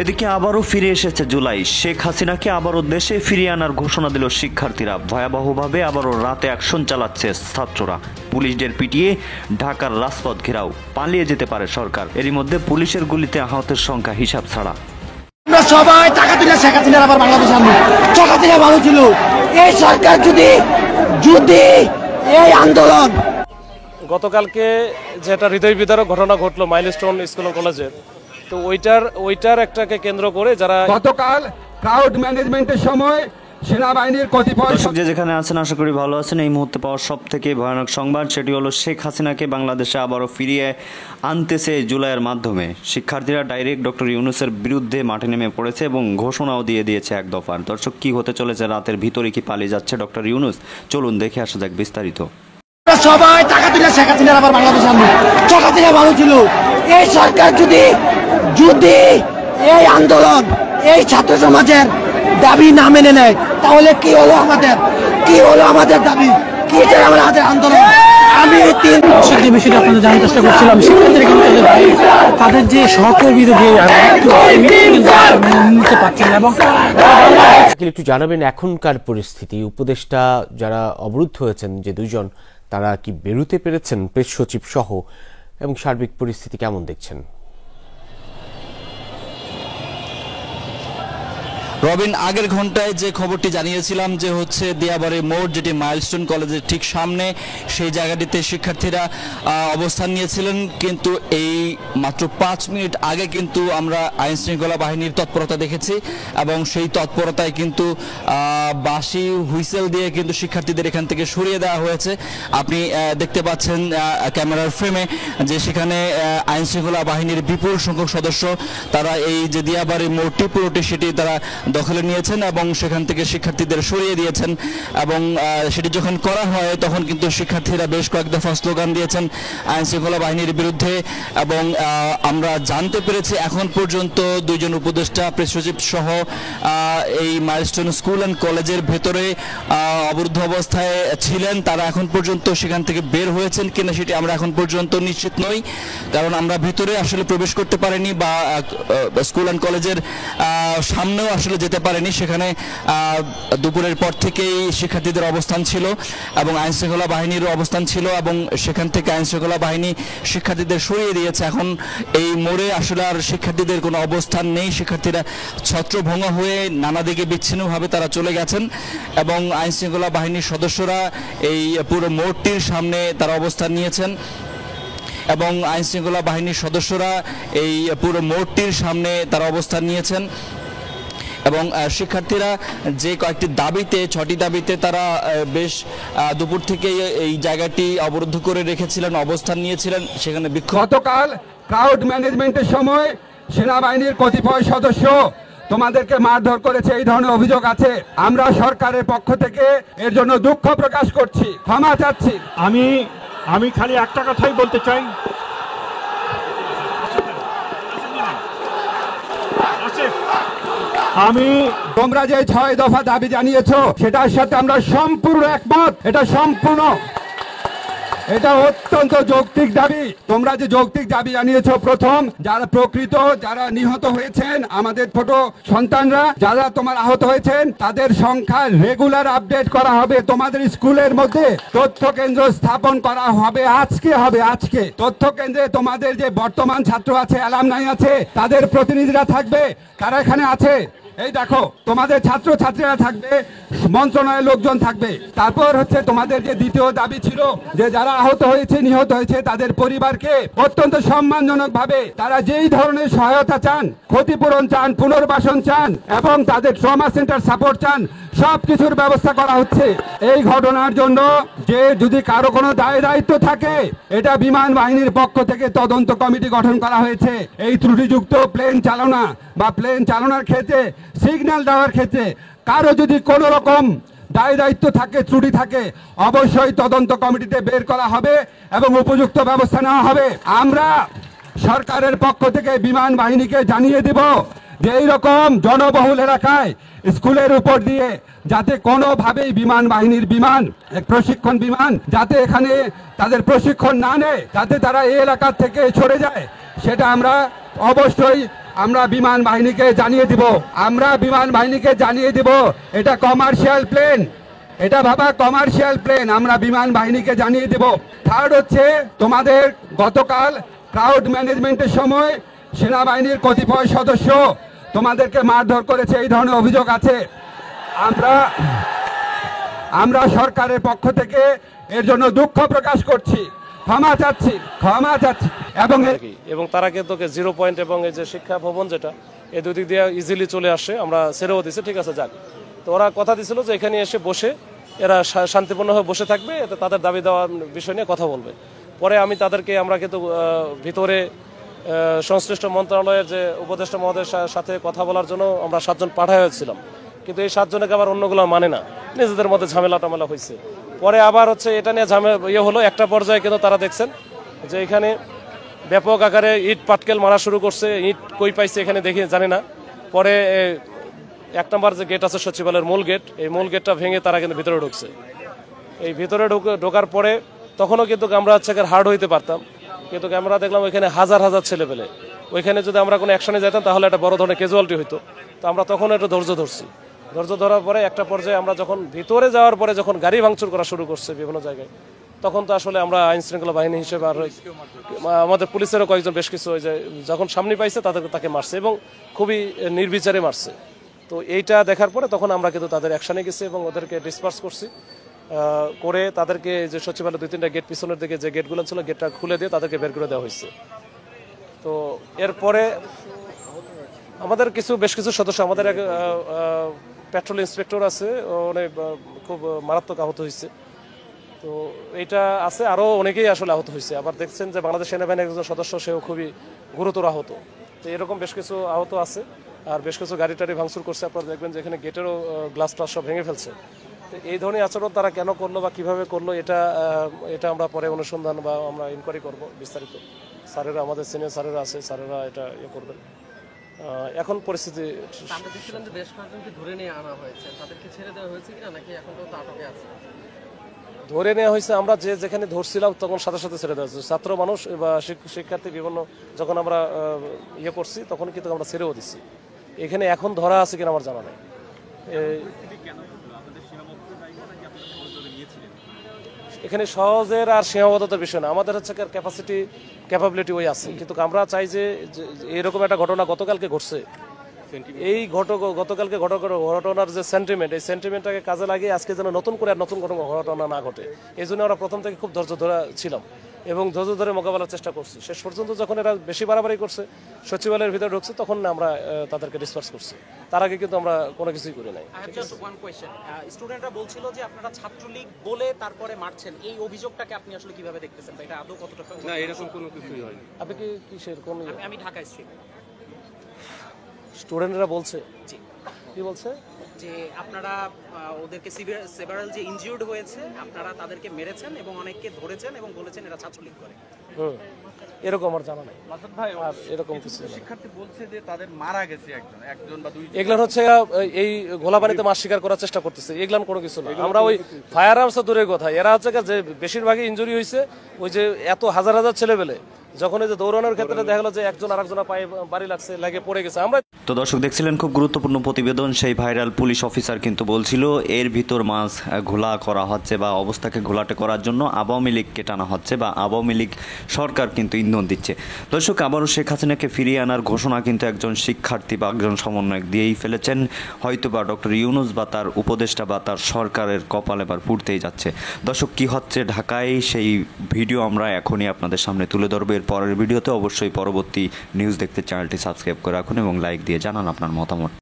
এদিকে আবারও ফিরে এসেছে জুলাই। শেখ হাসিনাকে আবারও দেশে ফিরিয়ে আনার ঘোষণা দিল শিক্ষার্থীরা। ভয়াবহভাবে আবারও রাতে অ্যাকশন চালাচ্ছে ছাত্ররা। পুলিশদের পিটিয়ে ঢাকার রাজপথ ঘেরাও, পালিয়ে যেতে পারে সরকার। এরই মধ্যে পুলিশের গুলিতে আহতের সংখ্যা হিসাব ছাড়া। আমরা সবাই টাকা তুলে শেখ হাসিনার আবার বাংলাদেশে আনবো। শেখ হাসিনা ভালো ছিল, এই সরকার যদি এই আন্দোলন। গতকালকে যেটা হৃদয় বিদারক ঘটনা ঘটলো মাইলস্টোন স্কুল ও কলেজের, তো ওইটার একটাকে কেন্দ্র করে যারা গতকাল ক্রাউড ম্যানেজমেন্টের সময় সেনাবাহিনীর কতিপয় দর্শক যে যেখানে আছেন আশা করি ভালো আছেন। এই মুহূর্তে পাওয়া সব থেকে ভয়ানক সংবাদ সেটি হলো শেখ হাসিনাকে বাংলাদেশে আবারও ফিরিয়ে আনতেছে জুলাইয়ের মাধ্যমে। শিক্ষার্থীরা ডাইরেক্ট ডক্টর ইউনূসের বিরুদ্ধে মাঠে নেমে পড়েছে এবং ঘোষণাও দিয়ে দিয়েছে এক দফার। দর্শক কি হতে চলেছে, রাতের ভিতরে কি পালিয়ে যাচ্ছে ডক্টর ইউনূস, চলুন দেখে আসা যাক বিস্তারিত। সবাই টাকা তুলে শেখ হাসিনার আবার বাংলাদেশে আনবো। শেখ হাসিনা ভালো ছিল, এই সরকার যদি এই আন্দোলন এই ছাত্র সমাজের দাবি না মেনে নেয় তাহলে কি হলো আমাদের দাবি, কি চাই আমাদের আন্দোলন। আমি যে বিষয়টা আপনাদের জানার চেষ্টা করছিলাম, তাদের যে সহকর্মীদের যে নিতে পারছেন এবং একটু জানাবেন এখনকার পরিস্থিতি, উপদেষ্টা যারা অবরুদ্ধ হয়েছেন যে দুইজন, তারা কি বেরোতে পেরেছেন প্রেস সচিব সহ, এবং সার্বিক পরিস্থিতি কেমন দেখছেন? রবিন, আগের ঘন্টায় যে খবরটি জানিয়েছিলাম যে হচ্ছে দিয়াবাড়ি মোড়, যেটি মাইলস্টোন কলেজের ঠিক সামনে, সেই জায়গাটিতে শিক্ষার্থীরা অবস্থান নিয়েছিলেন। কিন্তু এই মাত্র 5 মিনিট আগে কিন্তু আমরা আইন শৃঙ্খলা বাহিনীর তৎপরতা দেখেছি এবং সেই তৎপরতায় কিন্তু বাঁশি হুইসেল দিয়ে কিন্তু শিক্ষার্থীদের এখান থেকে সরিয়ে দেওয়া হয়েছে। আপনি দেখতে পাচ্ছেন ক্যামেরার ফ্রেমে যে সেখানে আইন শৃঙ্খলা বাহিনীর বিপুল সংখ্যক সদস্য তারা এই যে দিয়াবাড়ি মোড়টি পুরোটি সেটি তারা দখলে নিয়েছেন এবং সেখান থেকে শিক্ষার্থীদের সরিয়ে দিয়েছেন। এবং সেটি যখন করা হয় তখন কিন্তু শিক্ষার্থীরা বেশ কয়েক দফা স্লোগান দিয়েছেন আইন শৃঙ্খলা বাহিনীর বিরুদ্ধে। এবং আমরা জানতে পেরেছি এখন পর্যন্ত 2 জন উপদেষ্টা, প্রেস সচিব সহ এই মাইলস্টোন স্কুল অ্যান্ড কলেজের ভেতরে অবরুদ্ধ অবস্থায় ছিলেন। তারা এখন পর্যন্ত সেখান থেকে বের হয়েছেন কিনা সেটি আমরা এখন পর্যন্ত নিশ্চিত নই, কারণ আমরা ভিতরে আসলে প্রবেশ করতে পারিনি বা স্কুল অ্যান্ড কলেজের সামনেও আসলে যেতে পারেনি। সেখানে দুপুরের পর থেকেই শিক্ষার্থীদের অবস্থান ছিল এবং আইন শৃঙ্খলা বাহিনীর অবস্থান ছিল এবং সেখান থেকে আইন শৃঙ্খলা বাহিনী শিক্ষার্থীদের সরিয়ে দিয়েছে। এখন এই মোড়ে আসলে আর শিক্ষার্থীদের কোনো অবস্থান নেই। শিক্ষার্থীরা ছত্রভঙ্গ হয়ে নানা দিকে বিচ্ছিন্নভাবে তারা চলে গেছেন এবং আইন শৃঙ্খলা বাহিনীর সদস্যরা এই পুরো মোড়টির সামনে তারা অবস্থান নিয়েছেন এবং আইন শৃঙ্খলা বাহিনীর সদস্যরা এই পুরো মোড়টির সামনে তারা অবস্থান নিয়েছেন এবং শিক্ষার্থীরা যে কয়েকটি দাবিতে, 6টি দাবিতে তারা বেশ দুপুর থেকে এই জায়গাটি অবরুদ্ধ করে রেখেছিলেন, অবস্থান নিয়েছিলেন। সেখানে গতকাল ক্রাউড ম্যানেজমেন্টের সময় সেনাবাহিনীর কতিপয় সদস্য তোমাদেরকে মারধর করেছে, এই ধরনের অভিযোগ আছে। আমরা সরকারের পক্ষ থেকে এর জন্য দুঃখ প্রকাশ করছি, ক্ষমা চাচ্ছি। আমি খালি একটা কথাই বলতে চাই, তোমরা যে 6 দফা দাবি জানিয়েছো সেটার সাথে আমরা সম্পূর্ণ একমত। এটা অত্যন্ত যৌক্তিক দাবি। তোমরা যে যৌক্তিক দাবি জানিয়েছো, প্রথম যারা নিহত হয়েছেন, আমাদের ছোট সন্তানরা যারা তোমার আহত হয়েছেন, তাদের সংখ্যা রেগুলার আপডেট করা হবে। তোমাদের স্কুলের মধ্যে তথ্য কেন্দ্র স্থাপন করা হবে। আজকে তথ্য কেন্দ্রে তোমাদের যে বর্তমান ছাত্র আছে, অ্যালামনাই আছে, তাদের প্রতিনিধিরা থাকবে, তারা এখানে আছে। এই দেখো, তোমাদের ছাত্রছাত্রীরা থাকবে, মন্ত্রণালয়ের লোকজন থাকবে। তারপর হচ্ছে তোমাদের যে দ্বিতীয় দাবি ছিল যে যারা আহত হয়েছে, নিহত হয়েছে, তাদের পরিবারকে অত্যন্ত সম্মানজনক ভাবে তারা যেই ধরনের সহায়তা চান, ক্ষতিপূরণ চান, পুনর্বাসন চান এবং তাদের ট্রমা সেন্টার সাপোর্ট চান, সবকিছুর ব্যবস্থা করা হচ্ছে। এই ঘটনার জন্য যে যদি কারো কোনো দায়িত্ব থাকে, এটা বিমান বাহিনীর পক্ষ থেকে তদন্ত কমিটি গঠন করা হয়েছে। এই ত্রুটিযুক্ত প্লেন চালনা বা প্লেন চালনার ক্ষেত্রে, সিগন্যাল দেওয়ার ক্ষেত্রে কারো যদি কোনো রকম দায়িত্ব থাকে, ত্রুটি থাকে, অবশ্যই তদন্ত কমিটিতে বের করা হবে এবং উপযুক্ত ব্যবস্থা নেওয়া হবে। আমরা সরকারের পক্ষ থেকে বিমান বাহিনীকে জানিয়ে দেব যে এইরকম জনবহুল এলাকায় স্কুলের উপর দিয়ে যাতে কোনোভাবেই বিমান বাহিনীর প্রশিক্ষণ বিমান যাতে এখানে তাদের প্রশিক্ষণ না নেয়, যাতে তারা এই এলাকা থেকে সরে যায়, সেটা আমরা অবশ্যই আমরা বিমান বাহিনীকে জানিয়ে দিব, এটা কমার্শিয়াল প্লেন, এটা ভাবা কমার্শিয়াল প্লেন, আমরা বিমান বাহিনীকে জানিয়ে দেব। থার্ড হচ্ছে তোমাদের গতকাল ক্রাউড ম্যানেজমেন্টের সময় সেনাবাহিনীর কতিপয় সদস্য তোমাদেরকে মারধর করেছে, এই ধরনের অভিযোগ আছে। আমরা সরকারের পক্ষ থেকে এর জন্য দুঃখ প্রকাশ করছি, ক্ষমা চাচ্ছি এবং তারা কিন্তু 0 পয়েন্ট এবং এই যে শিক্ষা ভবন যেটা এই দুই দিক দিয়ে ইজিলি চলে আসে, আমরা ছেড়েও দিছি, ঠিক আছে যাক। তো ওরা কথা দিছিল যে এখানে এসে বসে এরা শান্তিপূর্ণভাবে বসে থাকবে, এতে তাদের দাবি দেওয়ার বিষয় নিয়ে কথা বলবে। পরে আমরা কিন্তু ভিতরে সংশ্লিষ্ট মন্ত্রণালয়ের যে উপদেষ্টা মহোদয়ের সাথে কথা বলার জন্য আমরা 7 জন পাঠাই হয়েছিলাম, কিন্তু এই 7 জনকে আবার অন্যগুলো মানে না, নিজেদের মধ্যে ঝামেলা টামেলা হয়েছে। পরে আবার এটা নিয়ে হলো, একটা পর্যায়ে কিন্তু তারা দেখছেন যে এখানে ব্যাপক আকারে ইট পাটকেল মারা শুরু করছে, ইট কই পাইছে এখানে দেখি জানি না। পরে 1 নম্বর যে গেট আছে সচিবালয়ের মূল গেট, এই মূল গেটটা ভেঙে তারা কিন্তু ভিতরে ঢুকছে। এই ভিতরে ঢোকার পরে তখনও কিন্তু আমরা হার্ড হইতে পারতাম, কিন্তু আমরা দেখলাম ওইখানে হাজার হাজার ছেলে পেলে, ওইখানে যদি আমরা কোনো অ্যাকশনে যেতাম তাহলে একটা বড় ধরনের ক্যাজুয়ালিটি হইতো। তো আমরা তখন একটু ধৈর্য ধরার পরে একটা পর্যায়ে আমরা যখন ভিতরে যাওয়ার পরে যখন গাড়ি ভাঙচুর করা শুরু করছে বিভিন্ন জায়গায়, তখন তো আসলে আমরা আইন শৃঙ্খলা বাহিনী হিসেবে আর আমাদের পুলিশেরও কয়েকজন বেশ কিছু যখন সামনে পাইছে তাকে মারছে এবং খুবই নির্বিচারে মারছে। তো এইটা দেখার পরে তখন আমরা কিন্তু তাদের অ্যাকশনে গেছি এবং ওদেরকে ডিসপার্স করছি, করে তাদেরকে যে সচিবালয় 2-3টা গেট পিছনের দিকে যে গেটগুলো ছিল গেটটা খুলে দিয়ে তাদেরকে বের করে দেওয়া হয়েছে। তো এরপরে আমাদের বেশ কিছু সদস্য, আমাদের এক পেট্রোল ইন্সপেক্টর আছে, উনি খুব মারাত্মক আহত হয়েছে। তো এইটা আছে, আরও অনেকেই আসলে আহত হয়েছে। আবার দেখছেন যে বাংলাদেশ সেনাবাহিনীর একজন সদস্য, সেও খুবই গুরুতর আহত। তো এরকম বেশ কিছু আহত আছে, আর বেশ কিছু গাড়ি টাড়ি ভাঙচুর করছে। আপনারা দেখবেন যে এখানে গেটেরও গ্লাস টাস সব ভেঙে ফেলছে। তো এই ধরনের আচরণ তারা কেন করলো বা কিভাবে করলো, এটা আমরা পরে অনুসন্ধান বা আমরা ইনকোয়ারি করবো বিস্তারিত। স্যারেরা, আমাদের সিনিয়র স্যারেরা আছে, স্যারেরা এটা করবেন। এখন পরিস্থিতি আমরা দেখছিলাম যে বেশ কয়েকজনকে ধরে নিয়ে আনা হয়েছে, তাদেরকে ছেড়ে দেওয়া হয়েছে কিনা নাকি এখন তো আটকে আছে? ধরে নেওয়া হয়েছে, আমরা যেখানে ধরছিলাম তখন সাথে সাথে ছেড়ে দেওয়া হয়েছে। ছাত্র মানুষ বা শিক্ষার্থী বিভিন্ন যখন আমরা করছি তখন কিন্তু আমরা ছেড়েও দিচ্ছি। এখানে এখন ধরা আছে কিনা আমার জানা নেই। এখানে সহজের আর সীমাবদ্ধতার বিষয় না, আমাদের ক্যাপাবিলিটি ওই আছে, কিন্তু আমরা চাই যে এরকম একটা ঘটনা গতকালকে ঘটছে, এই গতকালকে ঘটনার যে সেন্টিমেন্ট, এই সেন্টিমেন্টটাকে কাজে লাগিয়ে আজকে যেন নতুন করে আর নতুন ঘটনা না ঘটে, এই জন্য আমরা প্রথম থেকে খুব ধৈর্য ধরা ছিলাম এবং ধৈর্য ধরে মোকাবেলার চেষ্টা করছি। শেষ পর্যন্ত যখন এরা বেশি বাড়াবাড়ি করছে, সচিবালয়ের ভিতরে ঢুকছে, তখন আমরা তাদেরকে ডিসপার্স করছি। তার আগে কিন্তু আমরা কোনো কিছুই করি নাই। স্টুডেন্টরা বলছিল যে আপনারা ছাত্রলীগ বলে তারপরে মারছেন, এই অভিযোগটাকে আপনি আসলে কিভাবে দেখতেছেন? এটা আদৌ কতটা? না, এরকম কোনো কিছুই হয়নি। আপনি কি কিসের কোন? আমি ঢাকায় ছিলাম। স্টুডেন্টরা বলছে কি বলছে যে আপনারা ওদেরকে সেভারাল যে ইনজিউর্ড হয়েছে আপনারা তাদেরকে মেরেছেন এবং অনেককে ধরেছেন এবং বলেছেন এরা ছাত্রলীগ করে। এরকম আমার জানা নাই ভাই, আর এরকম কিছু শিক্ষার্থী বলছে যে তাদের মারা গেছে একজন বা দুইজন। এগুলো হচ্ছে এই গোলাবাড়িতে মাছ শিকার করার চেষ্টা করতেছে, এগুলো কোনো কিছু না। আমরা ওই ফায়ার আর্মস দূরের কথা, এরা হচ্ছে যে বেশিরভাগই ইনজুরি হয়েছে ওই যে এত হাজার হাজার ছেলেবেলে যখন এই যে দৌড়ানোর ক্ষেত্রে দেখা গেল যে একজন আরেকজনের পায়ে বাড়ি লাগছে, লাগে পড়ে গেছে। আমরা তো দর্শক দেখছিলেন খুব গুরুত্বপূর্ণ প্রতিবেদন। সেই ভাইরাল পুলিশ অফিসার কিন্তু বলছিল এর ভিতর মাছ ঘোলা করা হচ্ছে বা অবস্থাকে ঘোলাটে করার জন্য আওয়ামী লীগকে টানা হচ্ছে বা আওয়ামী লীগ সরকার কিন্তু ইন্ধন দিচ্ছে। দর্শক, আবারও শেখ হাসিনাকে ফিরিয়ে আনার ঘোষণা কিন্তু একজন শিক্ষার্থী বা একজন সমন্বয়ক দিয়েই ফেলেছেন। হয়তো বা ডক্টর ইউনূস বা তার উপদেষ্টা বা তার সরকারের কপাল এবার পুড়তেই যাচ্ছে। দর্শক, কি হচ্ছে ঢাকায় সেই ভিডিও আমরা এখনই আপনাদের সামনে তুলে ধরবো। এর পরের ভিডিওতে অবশ্যই পরবর্তী নিউজ দেখতে চ্যানেলটি সাবস্ক্রাইব করে রাখুন এবং লাইক দিয়ে জানান আপনার মতামত।